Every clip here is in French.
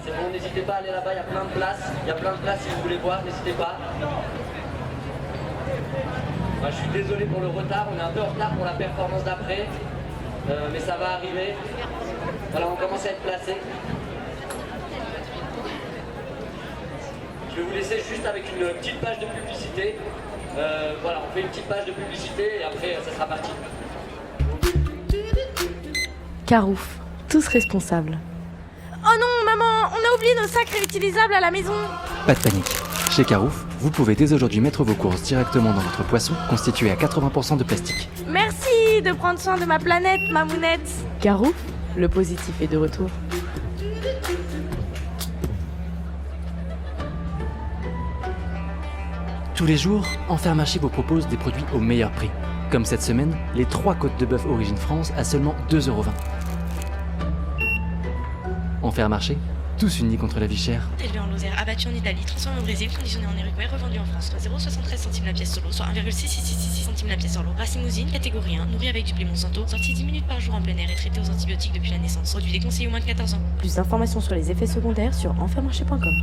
c'est bon, n'hésitez pas à aller là-bas, il y a plein de places. Il y a plein de places si vous voulez voir, n'hésitez pas. Je suis désolé pour le retard, on est un peu en retard pour la performance d'après. Mais ça va arriver. Voilà, on commence à être placé. Je vais vous laisser juste avec une petite page de publicité. Voilà, on fait une petite page de publicité et après ça sera parti. Carouf, tous responsables. Oh non, maman, on a oublié nos sacs réutilisables à la maison. Pas de panique. Chez Carouf, vous pouvez dès aujourd'hui mettre vos courses directement dans votre poisson constitué à 80% de plastique. Merci de prendre soin de ma planète, mamounette. Carouf, le positif est de retour. Tous les jours, Enfermarché vous propose des produits au meilleur prix. Comme cette semaine, les 3 côtes de bœuf Origine France à seulement 2,20€. Enfermarché, tous unis contre la vie chère. Élevé en Lozère, abattu en Italie, transformé au Brésil, conditionné en Uruguay, revendu en France, soit 0,73 centimes la pièce solo, soit 1,6666 centimes la pièce solo. Race limousine, catégorie 1, nourri avec du blé Monsanto, sorti 10 minutes par jour en plein air et traité aux antibiotiques depuis la naissance. Produit déconseillé aux moins de 14 ans. Plus d'informations sur les effets secondaires sur enfermarché.com.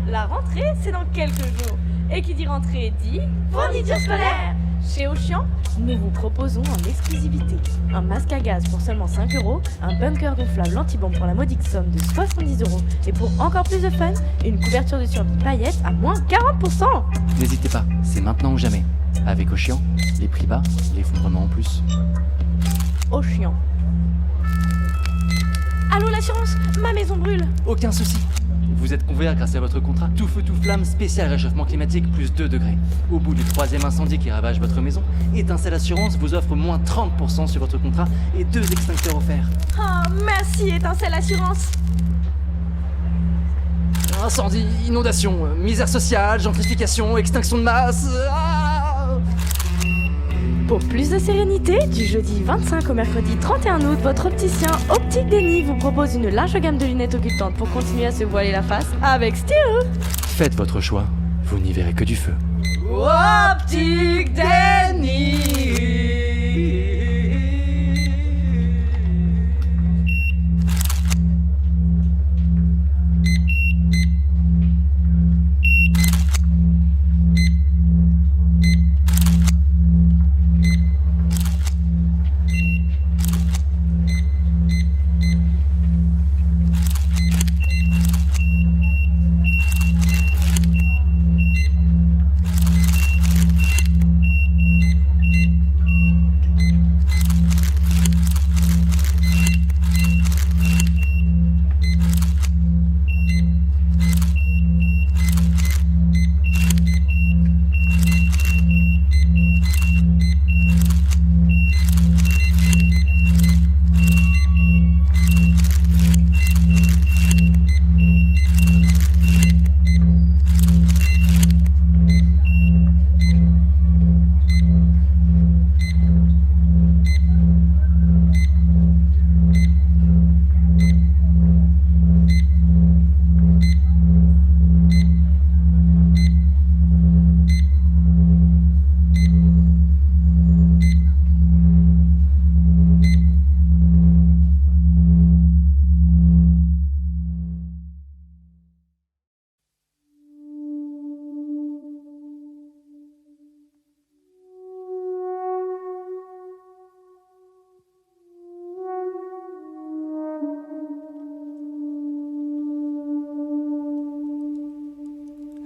La rentrée, c'est dans quelques jours. Et qui dit rentrée dit fourniture scolaire. Chez Auchan, Nous vous proposons en exclusivité un masque à gaz pour seulement 5€, un bunker gonflable anti-bombe pour la modique somme de 70€, et pour encore plus de fun, une couverture de survie paillettes à moins 40%. N'hésitez pas, c'est maintenant ou jamais. Avec Auchan, les prix bas, l'effondrement en plus. Auchan. allô l'assurance, ma maison brûle. Aucun souci. Vous êtes couvert grâce à votre contrat tout feu tout flamme spécial réchauffement climatique plus 2 degrés. Au bout du 3e incendie qui ravage votre maison, Étincelle Assurance vous offre moins 30% sur votre contrat et 2 extincteurs offerts. Oh, merci Étincelle Assurance. Incendie, inondation, misère sociale, gentrification, extinction de masse. Pour plus de sérénité, du jeudi 25 au mercredi 31 août, votre opticien Optique Denis vous propose une large gamme de lunettes occultantes pour continuer à se voiler la face avec style. Faites votre choix, vous n'y verrez que du feu. Optique Denis.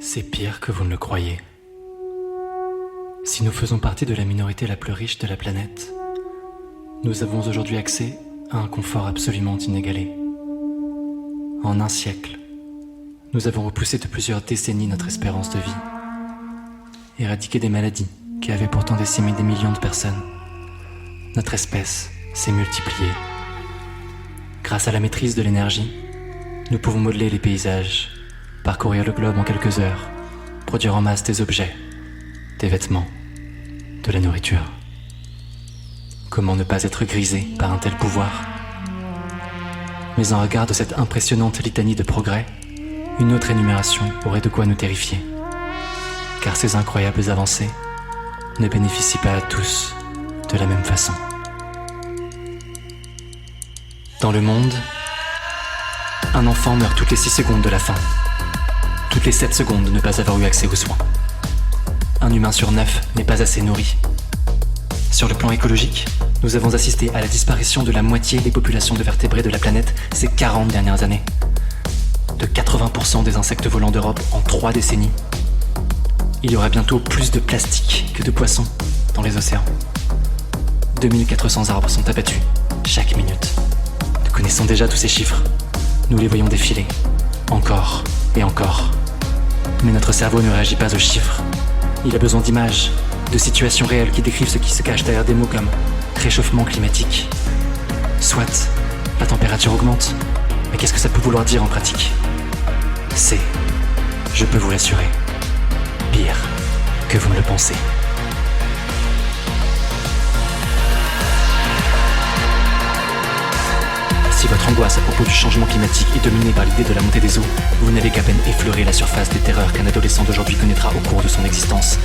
C'est pire que vous ne le croyez. Si nous faisons partie de la minorité la plus riche de la planète, nous avons aujourd'hui accès à un confort absolument inégalé. En un siècle, nous avons repoussé de plusieurs décennies notre espérance de vie, éradiqué des maladies qui avaient pourtant décimé des millions de personnes. Notre espèce s'est multipliée. Grâce à la maîtrise de l'énergie, nous pouvons modeler les paysages, parcourir le globe en quelques heures, produire en masse des objets, des vêtements, de la nourriture. Comment ne pas être grisé par un tel pouvoir? Mais en regard de cette impressionnante litanie de progrès, une autre énumération aurait de quoi nous terrifier. Car ces incroyables avancées ne bénéficient pas à tous de la même façon. Dans le monde, un enfant meurt toutes les 6 secondes de la faim. Toutes les 7 secondes de ne pas avoir eu accès aux soins. Un humain sur 9 n'est pas assez nourri. Sur le plan écologique, nous avons assisté à la disparition de la moitié des populations de vertébrés de la planète ces 40 dernières années. De 80% des insectes volants d'Europe en 3 décennies. Il y aura bientôt plus de plastique que de poissons dans les océans. 2400 arbres sont abattus chaque minute. Nous connaissons déjà tous ces chiffres. Nous les voyons défiler, encore et encore. Mais notre cerveau ne réagit pas aux chiffres. Il a besoin d'images, de situations réelles qui décrivent ce qui se cache derrière des mots comme réchauffement climatique. Soit, la température augmente, mais qu'est-ce que ça peut vouloir dire en pratique ? C'est, je peux vous l'assurer, pire que vous ne le pensez. Si votre angoisse à propos du changement climatique est dominée par l'idée de la montée des eaux, vous n'avez qu'à peine effleuré la surface des terreurs qu'un adolescent d'aujourd'hui connaîtra au cours de son existence.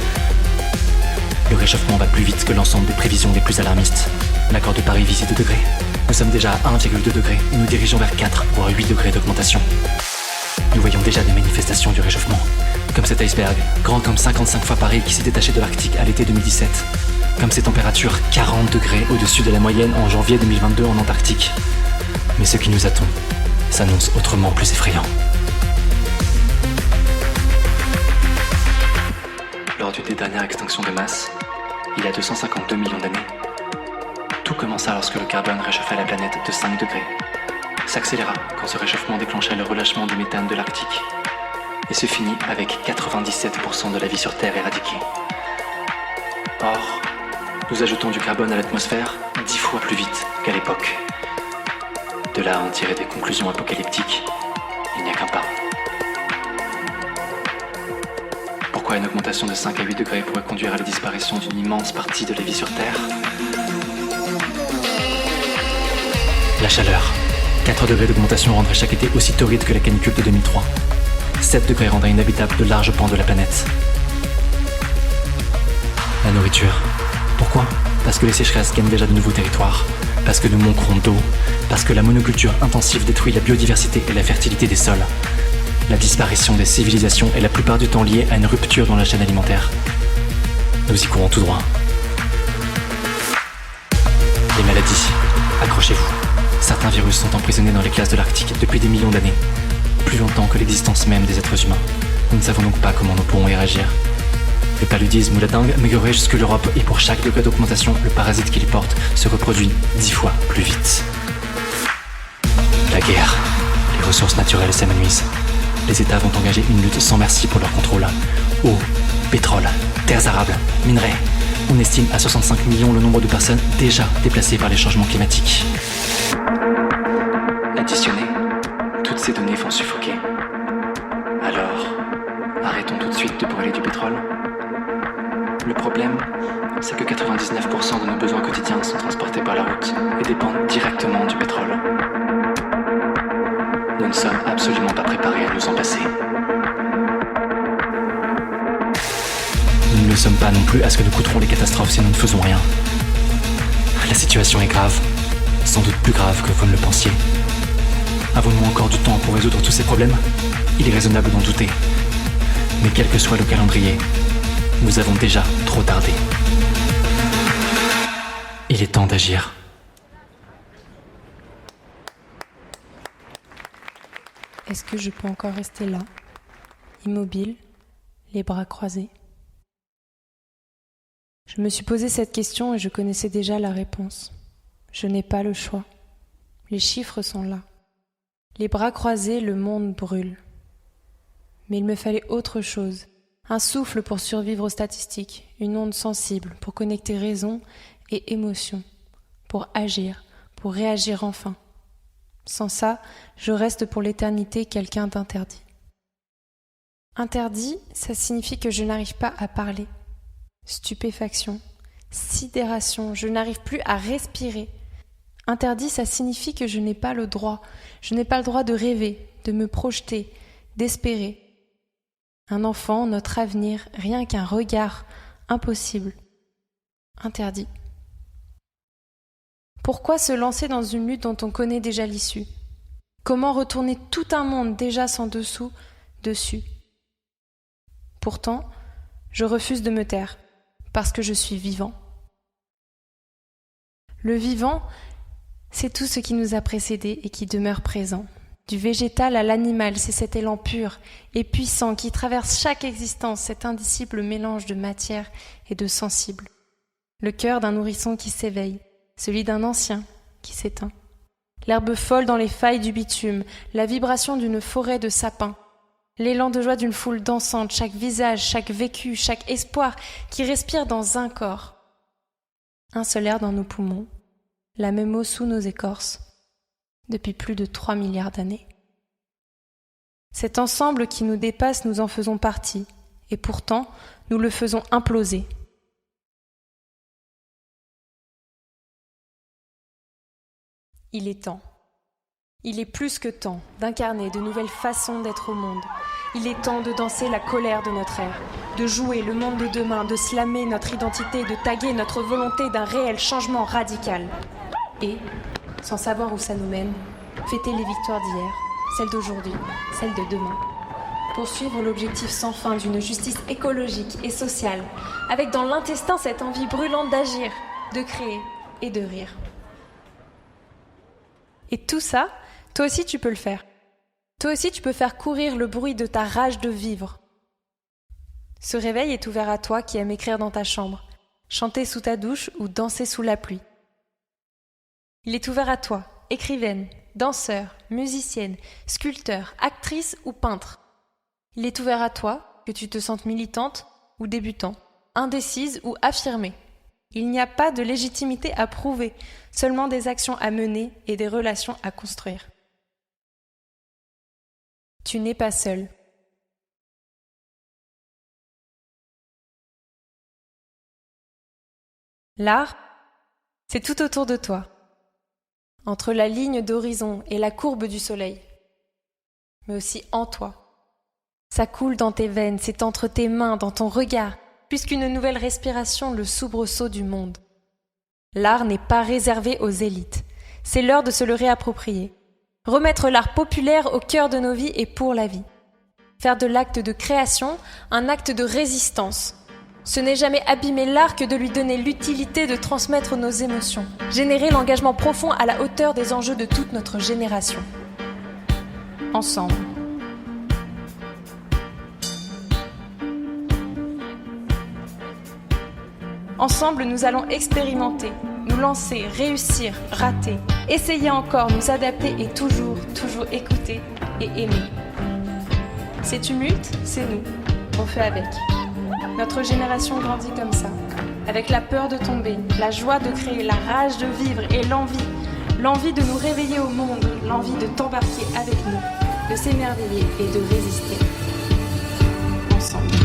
Le réchauffement va plus vite que l'ensemble des prévisions les plus alarmistes. L'accord de Paris vise 2 degrés. Nous sommes déjà à 1,2 degré et nous dirigeons vers 4 voire 8 degrés d'augmentation. Nous voyons déjà des manifestations du réchauffement, comme cet iceberg, grand comme 55 fois Paris qui s'est détaché de l'Arctique à l'été 2017, comme ces températures 40 degrés au-dessus de la moyenne en janvier 2022 en Antarctique. Mais ce qui nous attend s'annonce autrement plus effrayant. Lors d'une des dernières extinctions de masse, il y a 252 millions d'années, tout commença lorsque le carbone réchauffait la planète de 5 degrés, s'accéléra quand ce réchauffement déclencha le relâchement du méthane de l'Arctique, et se finit avec 97% de la vie sur Terre éradiquée. Or, nous ajoutons du carbone à l'atmosphère 10 fois plus vite qu'à l'époque. De là à en tirer des conclusions apocalyptiques, il n'y a qu'un pas. Pourquoi une augmentation de 5 à 8 degrés pourrait conduire à la disparition d'une immense partie de la vie sur Terre ? La chaleur. 4 degrés d'augmentation rendraient chaque été aussi torride que la canicule de 2003. 7 degrés rendraient inhabitable de larges pans de la planète. La nourriture. Pourquoi ? Parce que les sécheresses gagnent déjà de nouveaux territoires. Parce que nous manquerons d'eau. Parce que la monoculture intensive détruit la biodiversité et la fertilité des sols. La disparition des civilisations est la plupart du temps liée à une rupture dans la chaîne alimentaire. Nous y courons tout droit. Les maladies. Accrochez-vous. Certains virus sont emprisonnés dans les glaces de l'Arctique depuis des millions d'années. Plus longtemps que l'existence même des êtres humains. Nous ne savons donc pas comment nous pourrons y réagir. Le paludisme ou la dengue migrerait jusque l'Europe et pour chaque degré d'augmentation, le parasite qui les porte se reproduit 10 fois plus vite. La guerre. Les ressources naturelles s'amenuisent. Les États vont engager une lutte sans merci pour leur contrôle. Eau, pétrole, terres arables, minerais. On estime à 65 millions le nombre de personnes déjà déplacées par les changements climatiques. Additionnées, toutes ces données vont suffoquer. Alors, arrêtons tout de suite de brûler du pétrole. Le problème, c'est que 99% de nos besoins quotidiens sont transportés par la route et dépendent directement du pétrole. Nous ne sommes absolument pas préparés à nous en passer. Nous ne le sommes pas non plus à ce que nous coûteront les catastrophes si nous ne faisons rien. La situation est grave, sans doute plus grave que vous ne le pensiez. Avons-nous encore du temps pour résoudre tous ces problèmes ? Il est raisonnable d'en douter. Mais quel que soit le calendrier, nous avons déjà trop tardé. Il est temps d'agir. Est-ce que je peux encore rester là, immobile, les bras croisés ? Je me suis posé cette question et je connaissais déjà la réponse. Je n'ai pas le choix. Les chiffres sont là. Les bras croisés, le monde brûle. Mais il me fallait autre chose. Un souffle pour survivre aux statistiques, une onde sensible pour connecter raison et émotion, pour agir, pour réagir enfin. Sans ça, je reste pour l'éternité quelqu'un d'interdit. Interdit, ça signifie que je n'arrive pas à parler. Stupéfaction, sidération, je n'arrive plus à respirer. Interdit, ça signifie que je n'ai pas le droit. Je n'ai pas le droit de rêver, de me projeter, d'espérer. Un enfant, notre avenir, rien qu'un regard, impossible. Interdit. Pourquoi se lancer dans une lutte dont on connaît déjà l'issue? Comment retourner tout un monde déjà sans dessous, dessus? Pourtant, je refuse de me taire, parce que je suis vivant. Le vivant, c'est tout ce qui nous a précédés et qui demeure présent. Du végétal à l'animal, c'est cet élan pur et puissant qui traverse chaque existence, cet indicible mélange de matière et de sensible. Le cœur d'un nourrisson qui s'éveille, celui d'un ancien qui s'éteint. L'herbe folle dans les failles du bitume, la vibration d'une forêt de sapins, l'élan de joie d'une foule dansante, chaque visage, chaque vécu, chaque espoir qui respire dans un corps. Un seul air dans nos poumons, la même eau sous nos écorces, depuis plus de 3 milliards d'années. Cet ensemble qui nous dépasse, nous en faisons partie, et pourtant, nous le faisons imploser. Il est temps. Il est plus que temps d'incarner de nouvelles façons d'être au monde. Il est temps de danser la colère de notre ère, de jouer le monde de demain, de slammer notre identité, de taguer notre volonté d'un réel changement radical. Et, sans savoir où ça nous mène, fêter les victoires d'hier, celles d'aujourd'hui, celles de demain. Poursuivre l'objectif sans fin d'une justice écologique et sociale, avec dans l'intestin cette envie brûlante d'agir, de créer et de rire. Et tout ça, toi aussi tu peux le faire. Toi aussi tu peux faire courir le bruit de ta rage de vivre. Ce réveil est ouvert à toi qui aimes écrire dans ta chambre, chanter sous ta douche ou danser sous la pluie. Il est ouvert à toi, écrivaine, danseur, musicienne, sculpteur, actrice ou peintre. Il est ouvert à toi, que tu te sentes militante ou débutant, indécise ou affirmée. Il n'y a pas de légitimité à prouver, seulement des actions à mener et des relations à construire. Tu n'es pas seul. L'art, c'est tout autour de toi, entre la ligne d'horizon et la courbe du soleil, mais aussi en toi. Ça coule dans tes veines, c'est entre tes mains, dans ton regard, puisqu'une nouvelle respiration, le soubresaut du monde. L'art n'est pas réservé aux élites, c'est l'heure de se le réapproprier. Remettre l'art populaire au cœur de nos vies et pour la vie. Faire de l'acte de création un acte de résistance. Ce n'est jamais abîmer l'art que de lui donner l'utilité de transmettre nos émotions. Générer l'engagement profond à la hauteur des enjeux de toute notre génération. Ensemble. Ensemble, nous allons expérimenter, nous lancer, réussir, rater, essayer encore, nous adapter et toujours écouter et aimer. Ces tumultes, c'est nous. On fait avec. Notre génération grandit comme ça, avec la peur de tomber, la joie de créer, la rage de vivre et l'envie de nous réveiller au monde, l'envie de t'embarquer avec nous, de s'émerveiller et de résister. Ensemble.